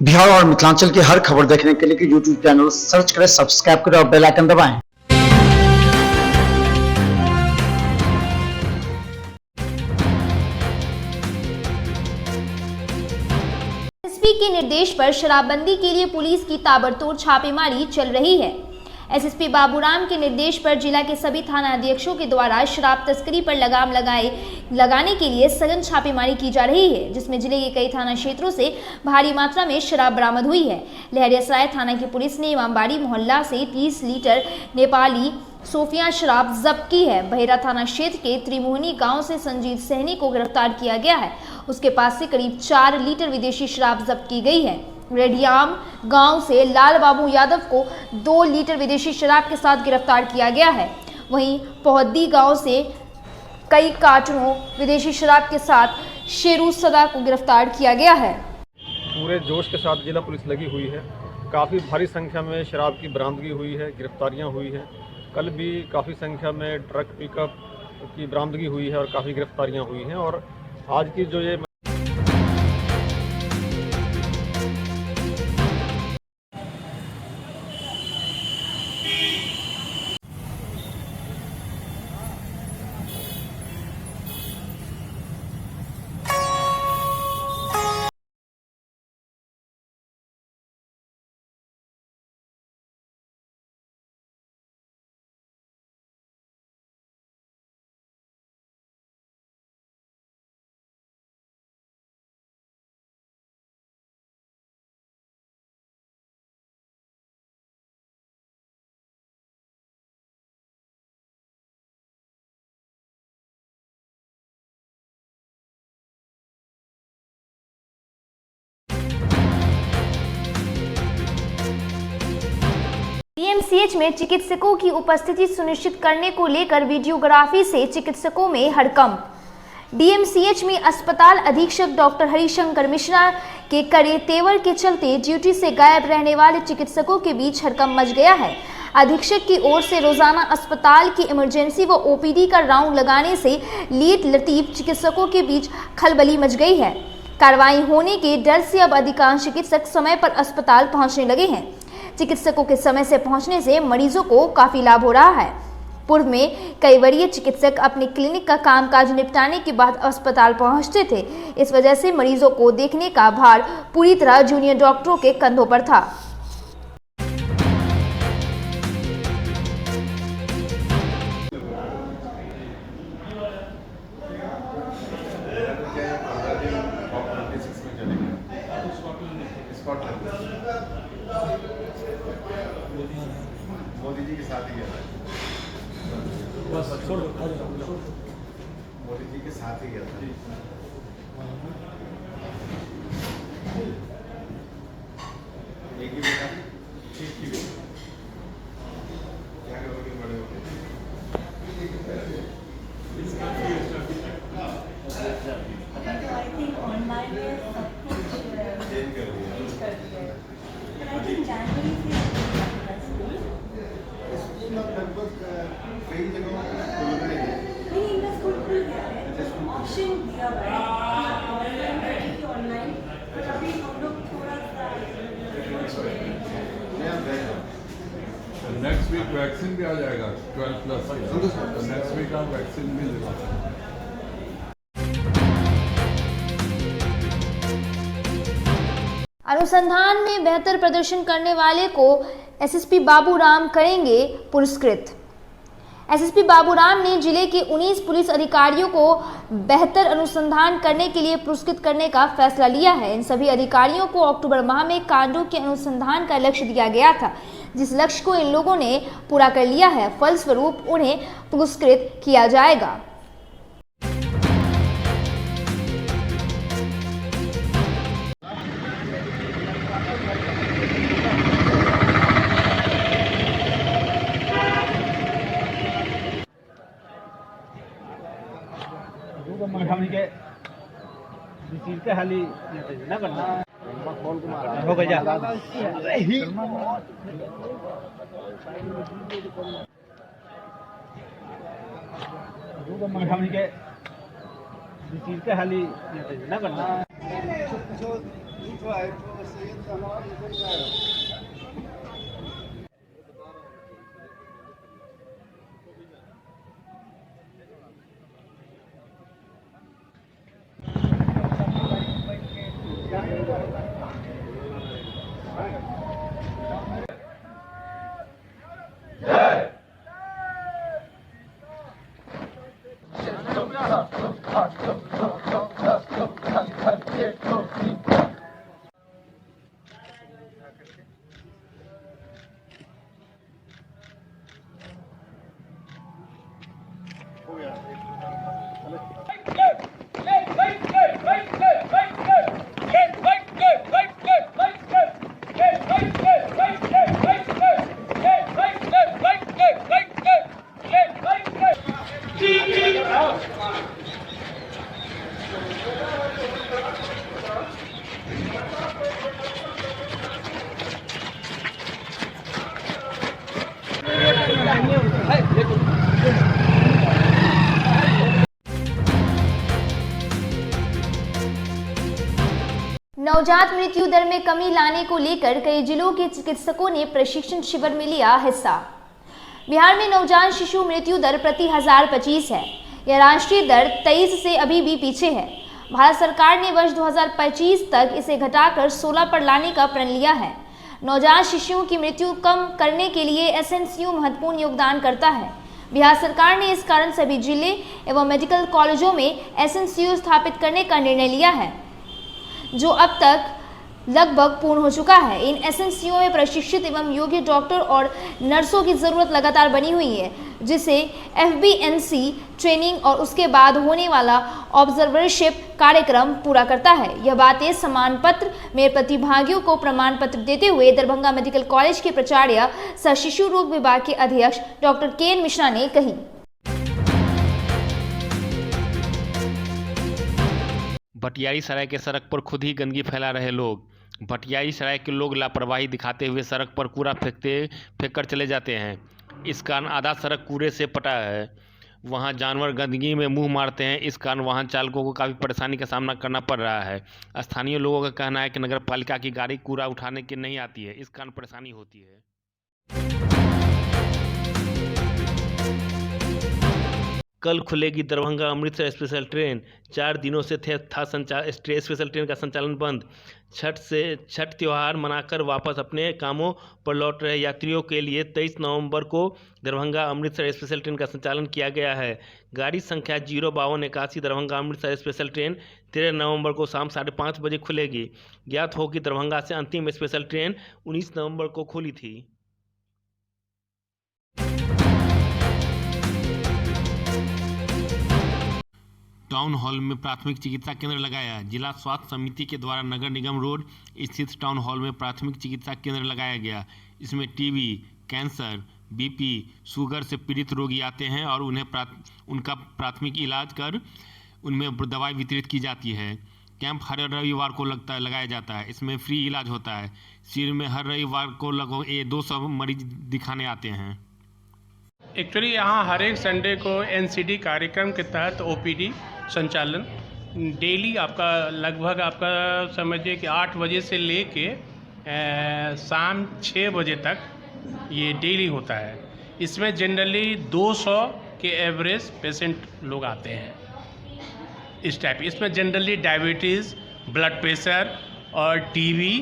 बिहार और मिथिलांचल की हर खबर देखने के लिए यूट्यूब चैनल सर्च करें, सब्सक्राइब करें और बेल आइकन दबाएं। एसएसपी के निर्देश पर शराबबंदी के लिए पुलिस की ताबड़तोड़ छापेमारी चल रही है। एसएसपी बाबूराम के निर्देश पर जिला के सभी थाना अध्यक्षों के द्वारा शराब तस्करी पर लगाम लगाने के लिए सघन छापेमारी की जा रही है, जिसमें जिले के कई थाना क्षेत्रों से भारी मात्रा में शराब बरामद हुई है। लहरियासराय थाना की पुलिस ने इमामबाड़ी मोहल्ला से 30 लीटर नेपाली सोफिया शराब जब्त की है। बहेरा थाना क्षेत्र के त्रिमोहनी गांव से संजीत सहनी को गिरफ्तार किया गया है। उसके पास से करीब 4 लीटर विदेशी शराब जब्त की गई है। रेडियाम गांव से लाल बाबू यादव को 2 लीटर विदेशी शराब के साथ गिरफ्तार किया गया है। वहीं पोहद्दी गांव से कई कार्टनों विदेशी शराब के साथ शेरू सदा को गिरफ्तार किया गया है। पूरे जोश के साथ जिला पुलिस लगी हुई है। काफ़ी भारी संख्या में शराब की बरामदगी हुई है, गिरफ्तारियां हुई हैं। कल भी काफ़ी संख्या में ट्रक पिकअप की बरामदगी हुई है और काफ़ी गिरफ्तारियां हुई हैं। और आज की जो ये डीएमसीएच में चिकित्सकों की उपस्थिति सुनिश्चित करने को लेकर वीडियोग्राफी से चिकित्सकों में हड़कंप। डीएमसीएच में अस्पताल अधीक्षक डॉक्टर हरिशंकर मिश्रा के कड़े तेवर के चलते ड्यूटी से गायब रहने वाले चिकित्सकों के बीच हड़कंप मच गया है। अधीक्षक की ओर से रोजाना अस्पताल की इमरजेंसी व ओपीडी का राउंड लगाने से लीड लतीफ चिकित्सकों के बीच खलबली मच गई है। कार्रवाई होने के डर से अब अधिकांश चिकित्सक समय पर अस्पताल पहुंचने लगे हैं। चिकित्सकों के समय से पहुंचने से मरीजों को काफी लाभ हो रहा है। पूर्व में कई वरीय चिकित्सक अपने क्लिनिक का कामकाज निपटाने के बाद अस्पताल पहुंचते थे। इस वजह से मरीजों को देखने का भार पूरी तरह जूनियर डॉक्टरों के कंधों पर था। मोदी जी के साथ ही गया था। मोदी जी के साथ ही गया था। एक ही बेटा, ठीक ही बेटा। क्या करोगे बड़े होके? I think online में सब कुछ चेंज कर दिया। I think January से स्कूल अब लगभग कई जगहों पर खुल गए हैं। नहीं इनका स्कूल खुल गया है। ऑप्शन दिया हुआ है ऑफलाइन कि ऑनलाइन, पर अभी हम लोग थोड़ा सा नेक्स्ट वीक वैक्सीन भी आ जाएगा 12+ तो नेक्स्ट वीक आप वैक्सीन भी ले सकते हैं। अनुसंधान में बेहतर प्रदर्शन करने वाले को एसएसपी बाबूराम करेंगे पुरस्कृत। एसएसपी बाबूराम ने जिले के 19 पुलिस अधिकारियों को बेहतर अनुसंधान करने के लिए पुरस्कृत करने का फैसला लिया है। इन सभी अधिकारियों को अक्टूबर माह में कांडों के अनुसंधान का लक्ष्य दिया गया था, जिस लक्ष्य को इन लोगों ने पूरा कर लिया है। फलस्वरूप उन्हें पुरस्कृत किया जाएगा। हो गया हाली ना करना नवजात मृत्यु दर में कमी लाने को लेकर कई जिलों के चिकित्सकों ने प्रशिक्षण शिविर में लिया हिस्सा। बिहार में नवजात शिशु मृत्यु दर प्रति 1025 है। यह राष्ट्रीय दर 23 से अभी भी पीछे है। भारत सरकार ने वर्ष 2025 तक इसे घटाकर 16 पर लाने का प्रण लिया है। नवजात शिशुओं की मृत्यु कम करने के लिए एसएनसीयू महत्वपूर्ण योगदान करता है। बिहार सरकार ने इस कारण सभी जिले एवं मेडिकल कॉलेजों में एसएनसीयू स्थापित करने का निर्णय लिया है, जो अब तक लगभग पूर्ण हो चुका है। इन एसएनसीयू में प्रशिक्षित एवं योग्य डॉक्टर और नर्सों की ज़रूरत लगातार बनी हुई है, जिसे एफबीएनसी ट्रेनिंग और उसके बाद होने वाला ऑब्जर्वरशिप कार्यक्रम पूरा करता है। यह बातें सम्मान पत्र में प्रतिभागियों को प्रमाण पत्र देते हुए दरभंगा मेडिकल कॉलेज के प्राचार्य सह शिशु रोग विभाग के अध्यक्ष डॉक्टर के.एन. मिश्रा ने कही। भटियारी सराय के सड़क पर खुद ही गंदगी फैला रहे लोग। भटियारी सराय के लोग लापरवाही दिखाते हुए सड़क पर कूड़ा फेंक कर चले जाते हैं। इस कारण आधा सड़क कूड़े से पटा है। वहां जानवर गंदगी में मुंह मारते हैं। इस कारण वाहन चालकों को काफ़ी परेशानी का सामना करना पड़ रहा है। स्थानीय लोगों का कहना है कि नगर पालिका की गाड़ी कूड़ा उठाने के नहीं आती है, इस कारण परेशानी होती है। कल खुलेगी दरभंगा अमृतसर स्पेशल ट्रेन। 4 दिनों से था स्पेशल ट्रेन का संचालन बंद। छठ त्यौहार मनाकर वापस अपने कामों पर लौट रहे यात्रियों के लिए 23 नवंबर को दरभंगा अमृतसर स्पेशल ट्रेन का संचालन किया गया है। गाड़ी संख्या 05281 दरभंगा अमृतसर स्पेशल ट्रेन 13 नवंबर को शाम 5:30 बजे खुलेगी। ज्ञात हो कि दरभंगा से अंतिम स्पेशल ट्रेन 19 नवंबर को खुली थी। टाउन हॉल में प्राथमिक चिकित्सा केंद्र लगाया। जिला स्वास्थ्य समिति के द्वारा नगर निगम रोड स्थित टाउन हॉल में प्राथमिक चिकित्सा केंद्र लगाया गया। इसमें टीबी, कैंसर, बीपी, शुगर से पीड़ित रोगी आते हैं और उन्हें उनका प्राथमिक इलाज कर उनमें दवाई वितरित की जाती है। कैंप हर रविवार को लगाया जाता है। इसमें फ्री इलाज होता है। शिविर में हर रविवार को लगभग 200 मरीज दिखाने आते हैं। एक्चुअली यहाँ हर एक संडे को एनसीडी कार्यक्रम के तहत ओपीडी संचालन डेली आपका लगभग आपका समझिए कि 8 बजे से लेके शाम 6 बजे तक ये डेली होता है। इसमें जनरली 200 के एवरेज पेशेंट लोग आते हैं इस टाइप। इसमें जनरली डायबिटीज़, ब्लड प्रेशर और टीबी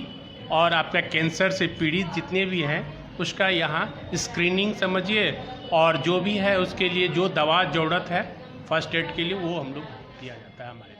और आपका कैंसर से पीड़ित जितने भी हैं उसका यहाँ स्क्रीनिंग समझिए, और जो भी है उसके लिए जो दवा ज़रूरत है फर्स्ट एड के लिए वो हम लोग दिया जाता है हमारे